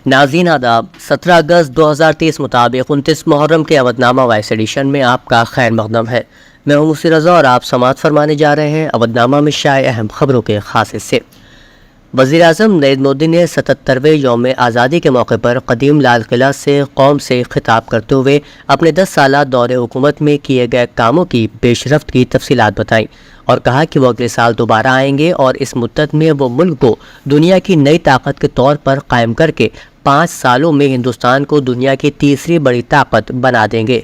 ناظرین آداب، 17 اگست 2023 مطابق 29 محرم کے اودھ نامہ وائس ایڈیشن میں آپ کا خیر مقدم ہے۔ میں ہوں مفتی رضا اور آپ سماعت فرمانے جا رہے ہیں اودھ نامہ میں شائع اہم خبروں کے خاص حصے۔ وزیراعظم نریندر مودی نے 77ویں یوم آزادی کے موقع پر قدیم لال قلعہ سے قوم سے خطاب کرتے ہوئے اپنے 10 سالہ دور حکومت میں کیے گئے کاموں کی پیش رفت کی تفصیلات بتائیں اور کہا کہ وہ اگلے سال دوبارہ آئیں گے اور اس مدت میں وہ ملک کو دنیا کی نئی طاقت کے طور پر قائم کر کے 5 سالوں میں ہندوستان کو دنیا کی تیسری بڑی طاقت بنا دیں گے۔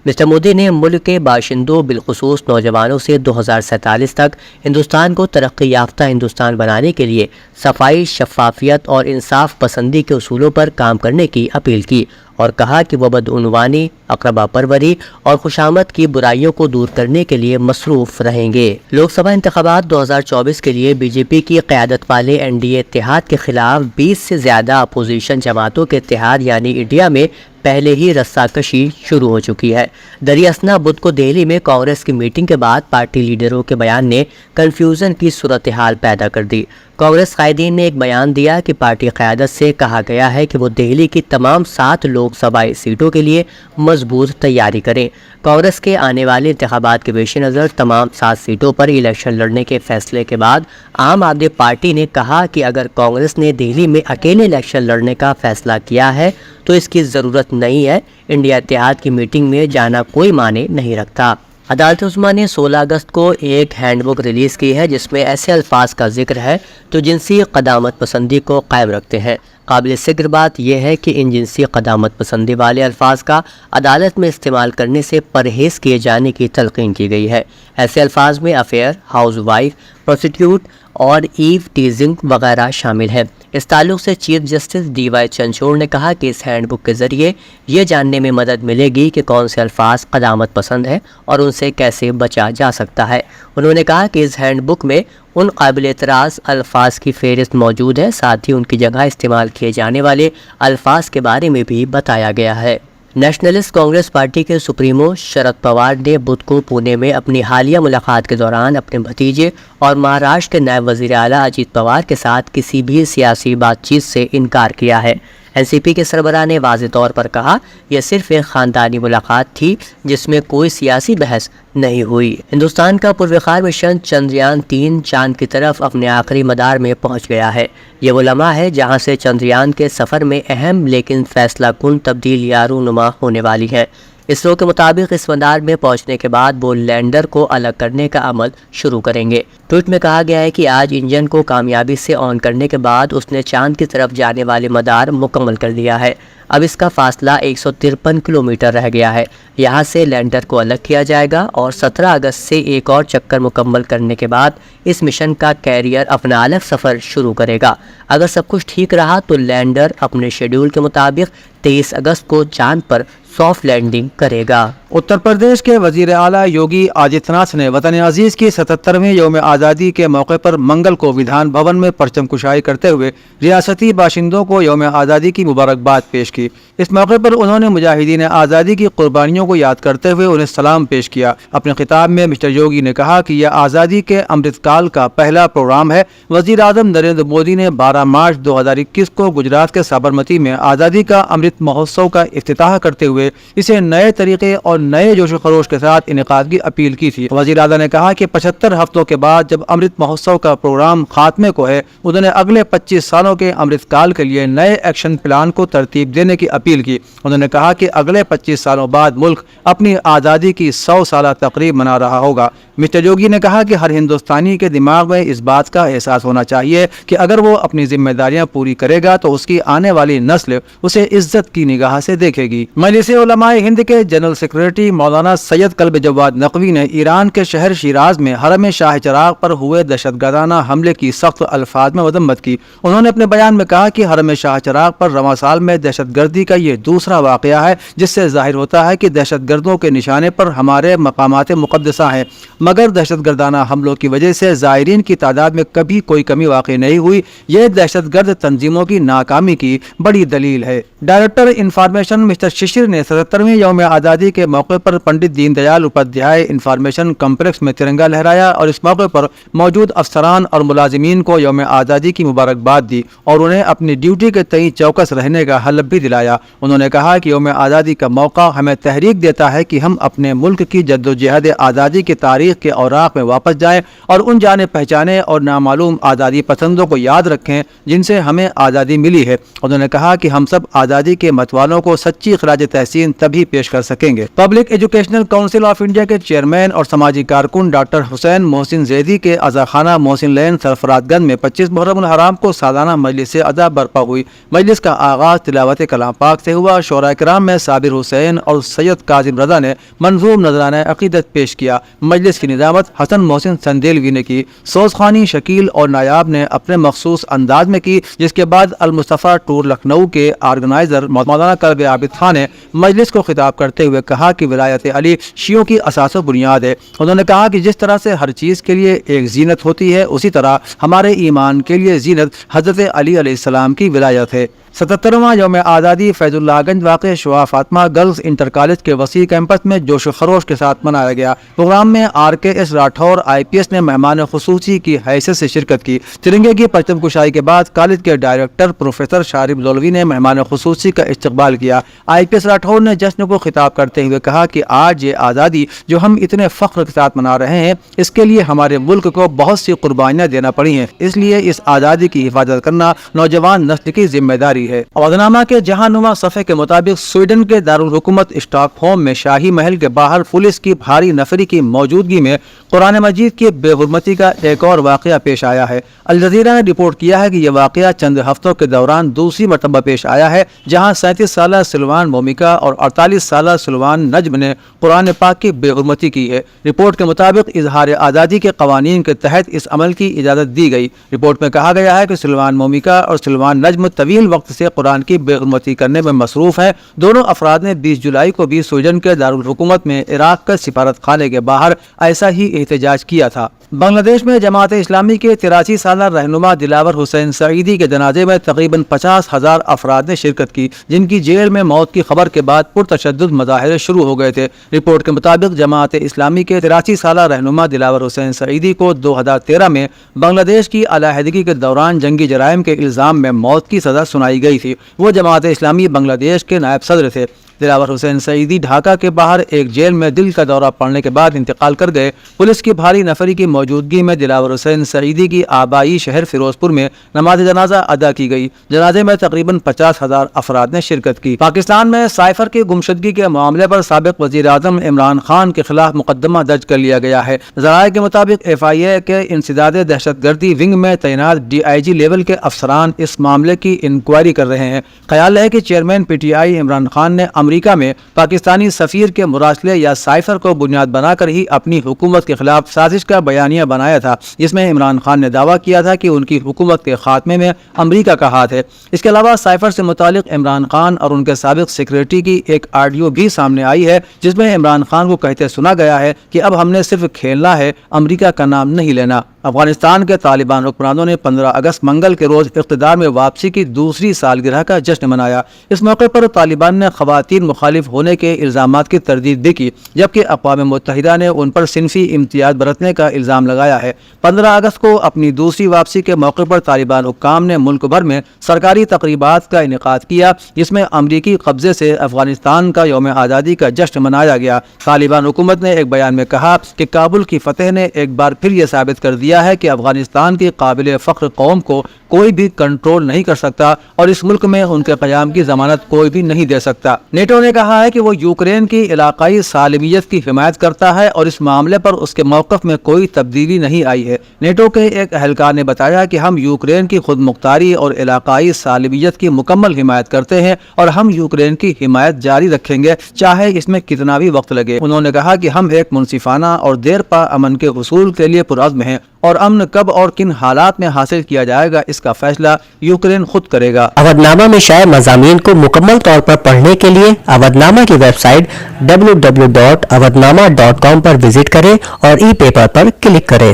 مسٹر مودی نے ملک کے باشندوں بالخصوص نوجوانوں سے 2047 تک ہندوستان کو ترقی یافتہ ہندوستان بنانے کے لیے صفائی، شفافیت اور انصاف پسندی کے اصولوں پر کام کرنے کی اپیل کی اور کہا کہ وہ بدعنوانی، اقربا پروری اور خوشامد کی برائیوں کو دور کرنے کے لیے مصروف رہیں گے۔ لوک سبھا انتخابات 2024 کے لیے بی جے پی کی قیادت والے این ڈی اے اتحاد کے خلاف 20 سے زیادہ اپوزیشن جماعتوں کے اتحاد یعنی انڈیا میں پہلے ہی رسہ کشی شروع ہو چکی ہے۔ دریں اثنا بدھ کو دہلی میں کانگریس کی میٹنگ کے بعد پارٹی لیڈروں کے بیان نے کنفیوژن کی صورتحال پیدا کر دی۔ کانگریس قائدین نے ایک بیان دیا کہ پارٹی قیادت سے کہا گیا ہے کہ وہ دہلی کی تمام 7 لوک سبھائی سیٹوں کے لیے مضبوط تیاری کریں۔ کانگریس کے آنے والے انتخابات کے پیش نظر تمام 7 سیٹوں پر الیکشن لڑنے کے فیصلے کے بعد عام آدمی پارٹی نے کہا کہ اگر کانگریس نے دہلی میں اکیلے الیکشن لڑنے کا فیصلہ کیا ہے تو اس کی ضرورت نہیں ہے، انڈیا اتحاد کی میٹنگ میں جانا کوئی معنی نہیں رکھتا۔ عدالت عظمیٰ نے 16 اگست کو ایک ہینڈ بک ریلیز کی ہے جس میں ایسے الفاظ کا ذکر ہے جو جنسی قدامت پسندی کو قائم رکھتے ہیں۔ قابل ذکر بات یہ ہے کہ ان جنسی قدامت پسندی والے الفاظ کا عدالت میں استعمال کرنے سے پرہیز کیے جانے کی تلقین کی گئی ہے۔ ایسے الفاظ میں افیئر، ہاؤس وائف، پروسٹیٹیوٹ اور ایو ٹیزنگ وغیرہ شامل ہیں۔ اس تعلق سے chief justice D Y Chandrachud نے کہا کہ اس ہینڈ بک کے ذریعے یہ جاننے میں مدد ملے گی کہ کون سے الفاظ قدامت پسند ہیں اور ان سے کیسے بچا جا سکتا ہے۔ انہوں نے کہا کہ اس ہینڈ بک میں ان قابل اعتراض الفاظ کی فہرست موجود ہے، ساتھ ہی ان کی جگہ استعمال کیے جانے والے الفاظ کے بارے میں بھی بتایا گیا ہے۔ نیشنلسٹ کانگریس پارٹی کے سپریمو شرد پوار نے بدھ کو پونے میں اپنی حالیہ ملاقات کے دوران اپنے بھتیجے اور مہاراشٹر کے نائب وزیر اعلیٰ اجیت پوار کے ساتھ کسی بھی سیاسی بات چیت سے انکار کیا ہے۔ این سی پی کے سربراہ نے واضح طور پر کہا یہ صرف ایک خاندانی ملاقات تھی جس میں کوئی سیاسی بحث نہیں ہوئی۔ ہندوستان کا پروقار مشن چندریان 3 چاند کی طرف اپنے آخری مدار میں پہنچ گیا ہے۔ یہ وہ لمحہ ہے جہاں سے چندریان کے سفر میں اہم لیکن فیصلہ کن تبدیلیاں رونما ہونے والی ہیں۔ اسرو کے مطابق اس مدار میں پہنچنے کے بعد وہ لینڈر کو الگ کرنے کا عمل شروع کریں گے۔ ٹویٹ میں کہا گیا ہے کہ آج انجن کو کامیابی سے آن کرنے کے بعد اس نے چاند کی طرف جانے والے مدار مکمل کر دیا ہے۔ اب اس کا فاصلہ 153 کلومیٹر رہ گیا ہے۔ یہاں سے لینڈر کو الگ کیا جائے گا اور 17 اگست سے ایک اور چکر مکمل کرنے کے بعد اس مشن کا کیریئر اپنا الگ سفر شروع کرے گا۔ اگر سب کچھ ٹھیک رہا تو لینڈر اپنے شیڈول کے مطابق 23 اگست کو چاند پر سافٹ لینڈنگ کرے گا۔ اتر پردیش کے وزیر اعلیٰ یوگی آدتیہ ناتھ نے وطن عزیز کی 77ویں یوم آزادی کے موقع پر منگل کو ودھان بھون میں پرچم کشائی کرتے ہوئے ریاستی باشندوں کو یوم آزادی کی مبارکباد پیش کی۔ اس موقع پر انہوں نے مجاہدین آزادی کی قربانیوں کو یاد کرتے ہوئے انہیں سلام پیش کیا۔ اپنے خطاب میں مسٹر یوگی نے کہا کہ یہ آزادی کے امرت کال کا پہلا پروگرام ہے۔ وزیر اعظم نریندر مودی نے 12 مارچ 2021 کو گجرات کے سابرمتی میں آزادی کا امرت مہوتسو کا افتتاح کرتے ہوئے اسے نئے طریقے اور نئے جوش و خروش کے ساتھ انعقاد کی اپیل کی تھی۔ وزیر اعظم نے کہا کہ 75 ہفتوں کے بعد جب امرت مہوتسو کا پروگرام خاتمے کو ہے، انہوں نے اگلے 25 سالوں کے امرت کال کے لیے نئے ایکشن پلان کو ترتیب دینے کی اپیل کی۔ انہوں نے کہا کہ اگلے 25 سالوں بعد ملک اپنی آزادی کی 100 سالہ تقریب منا رہا ہوگا۔ مسٹر یوگی نے کہا کہ ہر ہندوستانی کے دماغ میں اس بات کا احساس ہونا چاہیے کہ اگر وہ اپنی ذمہ داریاں پوری کرے گا تو اس کی آنے والی نسل اسے عزت کی نگاہ سے دیکھے گی۔ مجلس علماء ہند کے جنرل سیکریٹری مولانا سید قلب جواد نقوی نے ایران کے شہر شیراز میں حرم شاہ چراغ پر ہوئے دہشت گردانہ حملے کی سخت الفاظ میں مذمت کی۔ انہوں نے اپنے بیان میں کہا کہ حرم شاہ چراغ پر رواں سال میں دہشت گردی کا یہ دوسرا واقعہ ہے جس سے ظاہر ہوتا ہے کہ دہشت گردوں کے نشانے پر ہمارے مقامات مقدسہ ہیں، مگر دہشت گردانہ حملوں کی وجہ سے زائرین کی تعداد میں کبھی کوئی کمی واقع نہیں ہوئی۔ یہ دہشت گرد تنظیموں کی ناکامی کی بڑی دلیل ہے۔ ڈائریکٹر انفارمیشن مسٹر ششر نے 77ویں یوم آزادی کے موقع پر पंडित दीनदयाल उपाध्याय इंफॉर्मेशन कम्प्लेक्स में तिरंगा लहराया और इस मौके पर मौजूद अफसरान और मुलाजिमीन को यौम आज़ादी की मुबारकबाद दी और उन्हें अपनी ड्यूटी के तई चौकस रहने का हलफ भी दिलाया। उन्होंने कहा कि यौम आज़ादी का मौका हमें तहरीक देता है कि हम अपने मुल्क की जद्दोजहद आज़ादी की तारीख के औराक में वापस जाएं और उन जाने पहचाने और नामालूम आज़ादी पसंदों को याद रखें जिनसे हमें आज़ादी मिली है। उन्होंने कहा कि हम सब आज़ादी के मतवालों को सच्ची खराज तहसीन तभी पेश कर सकेंगे। Public educational council of India के चेयरमैन और समाजी कारकुन डॉक्टर हुसैन मोहसिन जैदी के अज़ाखाना मोहसिन लैन सरफराजगंज में 25 मुहर्रम उल हराम को सालाना मजलिस अदा बर्पा हुई। मजलिस का आगाज तिलावत कलाम पाक से हुआ। शोरा किराम में साबिर हुसैन और सैयद काजिम रजा ने मंजूम नजराना अकीदत पेश किया। मजलिस की निजामत हसन मोहसिन संदेलवी ने की। सोज खानी शकील और नायाब ने अपने मखसूस अंदाज में की, जिसके बाद अल मुस्तफ़ा टूर लखनऊ के ऑर्गेनाइजर मौलाना कल्ब आबिद खान ने मजलिस को खिताब करते हुए कहा कि विलायत अली शियों की असास बुनियाद है। उन्होंने कहा कि जिस तरह से हर चीज़ के लिए एक जीनत होती है, उसी तरह हमारे ईमान के लिए जीनत हज़रत अली अलैहिस्सलाम की विलायत है। 77वां यौम आज़ादी फैजुल्लाहगंज वाक़ शुआ फातिमा गर्ल्स इंटर कॉलेज के वसी कैंपस में जोश खरोश के साथ मनाया गया। प्रोग्राम में RKS राठौर IPS ने मेहमान खुसूसी की हैसियत से शिरकत की। तिरंगे की परचम कुशाई के बाद कॉलेज के डायरेक्टर प्रोफेसर शारिब लौलवी ने मेहमान खुसूसी का इस्तकबाल किया। IPS राठौर ने जश्न को खिताब करते हुए कहा कि आज ये आज़ादी जो हम इतने फ़ख्र के साथ मना रहे हैं, इसके लिए हमारे मुल्क को बहुत सी कुर्बानियाँ देना पड़ी हैं। इसलिए इस आज़ादी की हिफाजत करना नौजवान नस्ल की जिम्मेदारी है। अवधनामा के जहानुमा सफ़े के मुताबिक स्वीडन के दारुल हुकूमत स्टॉकहोम में शाही महल के बाहर पुलिस की भारी नफरी की मौजूदगी में कुरान मजीद की बेहुरमती का एक और वाक़या पेश आया है। अल जज़ीरा ने रिपोर्ट किया है कि यह वाक़या चंद हफ्तों के दौरान दूसरी मरतबा पेश आया है, जहाँ 37 साला सिलवान मोमिका और 48 साला सिलवान नज्म ने कुरान पाक की बेहुरमती की है। रिपोर्ट के मुताबिक इजहार आज़ादी के कवानीन के तहत इस अमल की इजाज़त दी गई। रिपोर्ट में कहा गया है कि सिलवान मोमिका और सिलवान नज्म तवील वक्त से कुरान की बेहुरमती करने में मसरूफ है। दोनों अफराद ने 20 जुलाई को भी स्वीडन के दारुल हुकूमत में इराक के सिफारत खाने के बाहर ऐसा ही एहतजाज किया था। बांग्लादेश में जमात इस्लामी के 83 साला रहनुमा दिलावर हुसैन सईदी के जनाजे में तकरीबन 50,000 अफराद ने शिरकत की, जिनकी जेल में मौत की खबर के बाद पुरतशद्दुद मुजाहिरे शुरू हो गए थे। रिपोर्ट के मुताबिक जमात इस्लामी के 83 साला रहनुमा दिलावर हुसैन सईदी को 2013 में बांग्लादेश की अलहदगी के दौरान जंगी जराइम के इल्ज़ाम में मौत की सज़ा सुनाई गई थी। वो जमात इस्लामी बांग्लादेश के नायब सदर थे। दिलावर हुसैन सईदी ढाका के बाहर एक जेल में दिल का दौरा पड़ने के बाद इंतकाल कर गए। पुलिस की भारी नफरी की मौजूदगी में दिलावर हुसैन सईदी की आबाई शहर फिरोजपुर में नमाज जनाजा अदा की गई। जनाजे में तकरीबन 50,000 अफराद ने शिरकत की। पाकिस्तान में साइफर की गुमशुदगी के मामले पर साबिक वज़ीर आज़म इमरान खान के खिलाफ मुकदमा दर्ज कर लिया गया है। ज़राए के मुताबिक FIA के इंसदाद दहशतगर्दी विंग में तैनात DIG लेवल के अफसरान इस मामले की इंक्वायरी कर रहे हैं। ख्याल है कि चेयरमैन PTI इमरान खान ने अमेरिका में पाकिस्तानी सफीर के मुरासले या साइफर को बुनियाद बनाकर ही अपनी हुकूमत के खिलाफ साजिश का बयानिया बनाया था, जिसमें इमरान खान ने दावा किया था कि उनकी हुकूमत के खात्मे में अमेरिका का हाथ है। इसके अलावा साइफर से मुतालिक इमरान खान और उनके साबिक सेक्रेटरी की एक ऑडियो भी सामने आई है, जिसमें इमरान खान को कहते सुना गया है कि अब हमने सिर्फ खेलना है, अमेरिका का नाम नहीं लेना। अफगानिस्तान के तालिबान हुक्मरानों ने 15 अगस्त मंगल के रोज इक़्तिदार में वापसी की दूसरी सालगिरह का जश्न मनाया। इस मौके पर तालिबान ने ख़वातीन मुखालिफ होने के इल्ज़ामात की तरदीद भी की, जबकि अक़वाम मुत्तहिदा ने उन पर सिनफी इम्तियाज़ बरतने का इल्ज़ाम लगाया है। 15 अगस्त को अपनी दूसरी वापसी के मौके पर तालिबान हुक्काम ने मुल्क भर में सरकारी तक़रीबात का इनेकाद किया, जिसमें अमरीकी कब्जे से अफगानिस्तान का यौम आज़ादी का जश्न मनाया गया। तालिबान हुकूमत ने एक बयान में कहा कि काबुल की फतह ने एक बार फिर यह साबित कर दिया है कि अफगानिस्तान की काबिल फ़ख्र कौम को कोई भी कंट्रोल नहीं कर सकता और इस मुल्क में उनके क़याम की ज़मानत कोई भी नहीं दे सकता। नेटो ने कहा है कि वो यूक्रेन की इलाकाई सालमियत की हिमायत करता है और इस मामले पर उसके मौक़िफ़ में कोई तब्दीली नहीं आई है। नेटो के एक अहलकार ने बताया कि हम यूक्रेन की खुद मुख्तारी और इलाकाई सालमियत की मुकम्मल हिमायत करते हैं और हम यूक्रेन की हिमायत जारी रखेंगे, चाहे इसमें कितना भी वक्त लगे। उन्होंने कहा कि हम एक मुनसिफाना और देर पा अमन के हुसूल के लिए पुरअज़्म हैं और अमन कब और किन हालात में हासिल किया जाएगा, इसका फैसला यूक्रेन खुद करेगा। अवधनामा में शाये मज़ामीन को मुकम्मल तौर पर पढ़ने के लिए अवधनामा की वेबसाइट www.awadhnama.com पर विजिट करें और ई पेपर पर क्लिक करें।